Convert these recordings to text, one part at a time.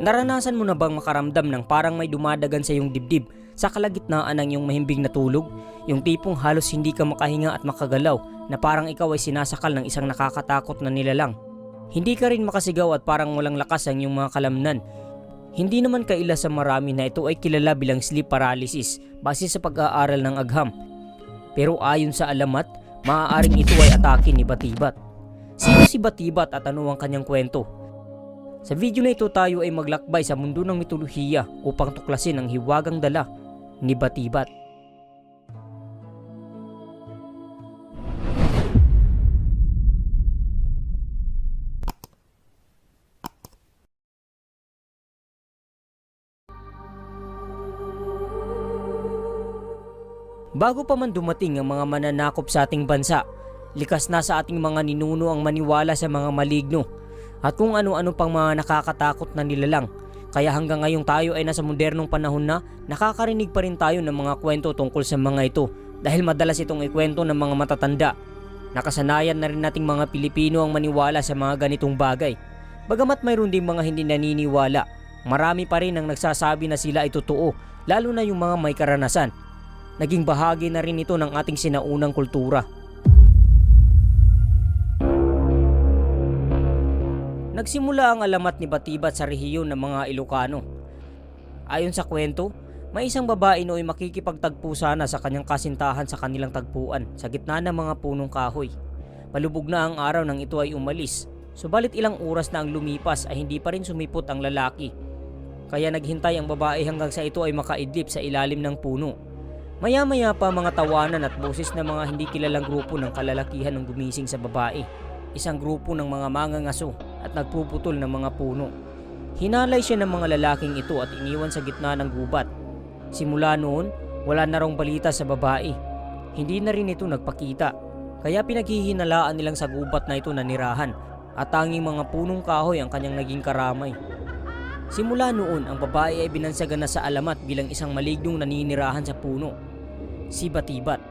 Naranasan mo na bang makaramdam ng parang may dumadagan sa iyong dibdib sa kalagitnaan ng iyong mahimbing na tulog? Yung tipong halos hindi ka makahinga at makagalaw na parang ikaw ay sinasakal ng isang nakakatakot na nilalang. Hindi ka rin makasigaw at parang walang lakas ang iyong mga kalamnan. Hindi naman kaila sa marami na ito ay kilala bilang sleep paralysis base sa pag-aaral ng agham. Pero ayon sa alamat, maaaring ito ay atake ni Batibat. Sino si Batibat at ano ang kanyang kwento? Sa video na ito tayo ay maglakbay sa mundo ng mitolohiya upang tuklasin ang hiwagang dala ni Batibat. Bago pa man dumating ang mga mananakop sa ating bansa, likas na sa ating mga ninuno ang maniwala sa mga maligno at kung ano-ano pang mga nakakatakot na nilalang. Kaya hanggang ngayong tayo ay nasa modernong panahon na nakakarinig pa rin tayo ng mga kwento tungkol sa mga ito dahil madalas itong ikwento ng mga matatanda. Nakasanayan na rin nating mga Pilipino ang maniwala sa mga ganitong bagay. Bagamat mayroon ding mga hindi naniniwala, marami pa rin ang nagsasabi na sila ay totoo, lalo na yung mga may karanasan. Naging bahagi na rin ito ng ating sinaunang kultura. Nagsimula ang alamat ni Batibat sa rehiyon ng mga Ilocano. Ayon sa kwento, may isang babae nooy makikipagtagpo sana sa kanyang kasintahan sa kanilang tagpuan sa gitna ng mga punong kahoy. Palubog na ang araw nang ito ay umalis, subalit ilang oras na ang lumipas ay hindi pa rin sumipot ang lalaki. Kaya naghintay ang babae hanggang sa ito ay makaidlip sa ilalim ng puno. Maya-maya pa mga tawanan at boses ng mga hindi kilalang grupo ng kalalakihan ang gumising sa babae. Isang grupo ng mga mangangaso at nagpuputol ng mga puno. Hinalay siya ng mga lalaking ito at iniwan sa gitna ng gubat. Simula noon, wala na raw balita sa babae. Hindi na rin ito nagpakita. Kaya pinaghihinalaan nilang sa gubat na ito nanirahan at tanging mga punong kahoy ang kanyang naging karamay. Simula noon, ang babae ay binansagan na sa alamat bilang isang malignong naninirahan sa puno, si Batibat.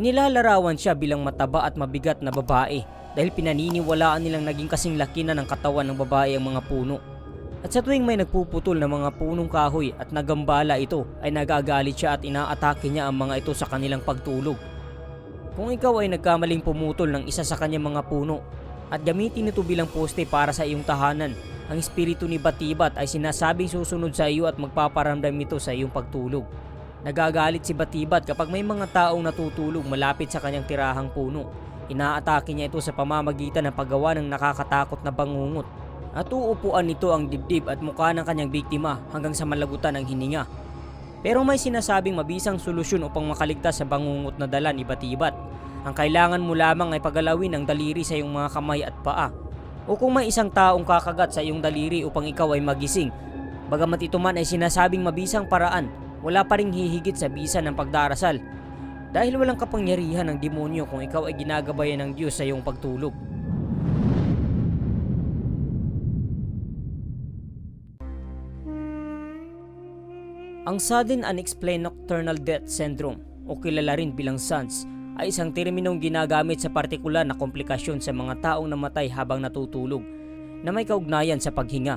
Nilalarawan siya bilang mataba at mabigat na babae dahil pinaniniwalaan nilang naging kasing laki na ng katawan ng babae ang mga puno. At sa tuwing may nagpuputol ng mga punong kahoy at nagambala ito ay nagagalit siya at inaatake niya ang mga ito sa kanilang pagtulog. Kung ikaw ay nagkamaling pumutol ng isa sa kanyang mga puno at gamitin ito bilang poste para sa iyong tahanan, ang espiritu ni Batibat ay sinasabing susunod sa iyo at magpaparamdam ito sa iyong pagtulog. Nagagalit si Batibat kapag may mga taong natutulog malapit sa kanyang tirahang puno. Inaatake niya ito sa pamamagitan ng paggawa ng nakakatakot na bangungot. At uupuan nito ang dibdib at mukha ng kanyang biktima hanggang sa malagutan ang hininga. Pero may sinasabing mabisang solusyon upang makaligtas sa bangungot na dala ni Batibat. Ang kailangan mo lamang ay pagalawin ang daliri sa iyong mga kamay at paa. O kung may isang taong kakagat sa iyong daliri upang ikaw ay magising, bagamat ito man ay sinasabing mabisang paraan, wala pa ring hihigit sa bisa ng pagdarasal. Dahil walang kapangyarihan ng demonyo kung ikaw ay ginagabayan ng Diyos sa iyong pagtulog. Ang Sudden Unexplained Nocturnal Death Syndrome o kilala rin bilang SUNS ay isang terminong ginagamit sa partikular na komplikasyon sa mga taong namatay habang natutulog na may kaugnayan sa paghinga.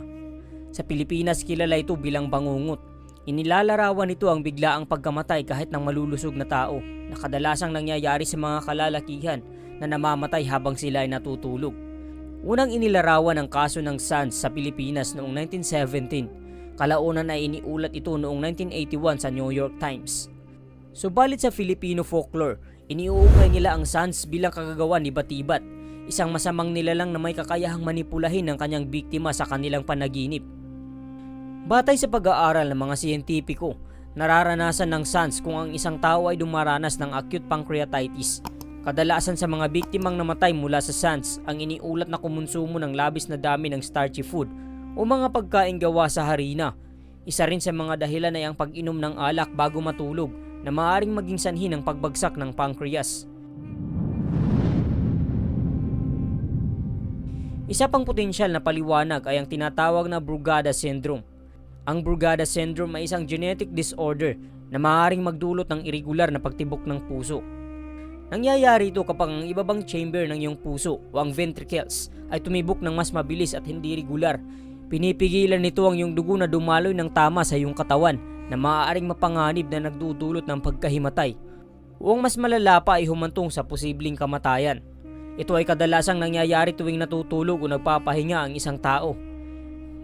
Sa Pilipinas kilala ito bilang bangungot. Inilalarawan nito ang biglaang pagkamatay kahit ng malulusog na tao na kadalasang nangyayari sa mga kalalakihan na namamatay habang sila ay natutulog. Unang inilarawan ang kaso ng SUNS sa Pilipinas noong 1917. Kalaunan ay iniulat ito noong 1981 sa New York Times. Subalit sa Filipino folklore, iniuugnay nila ang SUNS bilang kagagawa ni Batibat, isang masamang nilalang na may kakayahang manipulahin ng kanyang biktima sa kanilang panaginip. Batay sa pag-aaral ng mga siyentipiko, nararanasan ng SUNS kung ang isang tao ay dumaranas ng acute pancreatitis. Kadalasan sa mga biktimang namatay mula sa SUNS ang iniulat na kumonsumo ng labis na dami ng starchy food o mga pagkain gawa sa harina. Isa rin sa mga dahilan ay ang pag-inom ng alak bago matulog na maaaring maging sanhi ng pagbagsak ng pancreas. Isa pang potensyal na paliwanag ay ang tinatawag na Brugada Syndrome. Ang Brugada Syndrome ay isang genetic disorder na maaaring magdulot ng irregular na pagtibok ng puso. Nangyayari ito kapag ang ibabang chamber ng iyong puso o ang ventricles ay tumibok ng mas mabilis at hindi regular. Pinipigilan nito ang iyong dugo na dumaloy ng tama sa iyong katawan na maaaring mapanganib na nagdudulot ng pagkahimatay o ang mas malala pa ay humantong sa posibleng kamatayan. Ito ay kadalasang nangyayari tuwing natutulog o nagpapahinga ang isang tao.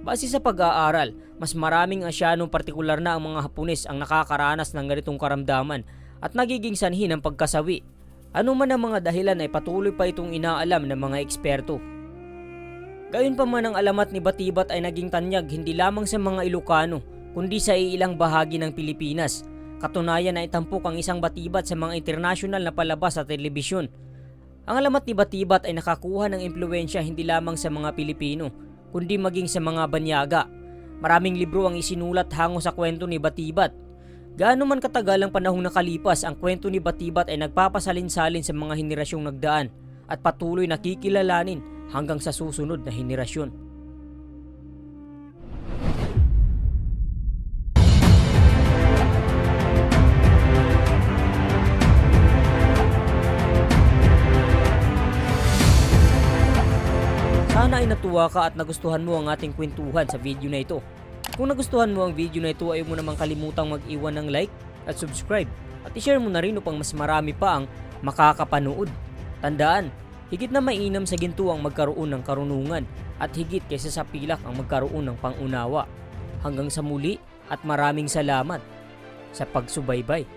Base sa pag-aaral, mas maraming Asyanong partikular na ang mga Hapones ang nakakaranas ng ganitong karamdaman at nagiging sanhi ng pagkasawi. Ano man ang mga dahilan ay patuloy pa itong inaalam ng mga eksperto. Gayunpaman ang alamat ni Batibat ay naging tanyag hindi lamang sa mga Ilocano kundi sa ilang bahagi ng Pilipinas. Katunayan na itampok ang isang Batibat sa mga internasyonal na palabas sa telebisyon. Ang alamat ni Batibat ay nakakuha ng impluwensya hindi lamang sa mga Pilipino kundi maging sa mga banyaga. Maraming libro ang isinulat hango sa kwento ni Batibat. Gaano man katagal ang panahong nakalipas, ang kwento ni Batibat ay nagpapasalin-salin sa mga henerasyong nagdaan at patuloy nakikilalanin hanggang sa susunod na henerasyon. Sana ay natuwa ka at nagustuhan mo ang ating kwentuhan sa video na ito. Kung nagustuhan mo ang video na ito ay mo namang kalimutang mag-iwan ng like at subscribe at i-share mo na rin upang mas marami pa ang makakapanood. Tandaan, higit na mainam sa ginto ang magkaroon ng karunungan at higit kaysa sa pilak ang magkaroon ng pangunawa. Hanggang sa muli at maraming salamat sa pagsubaybay.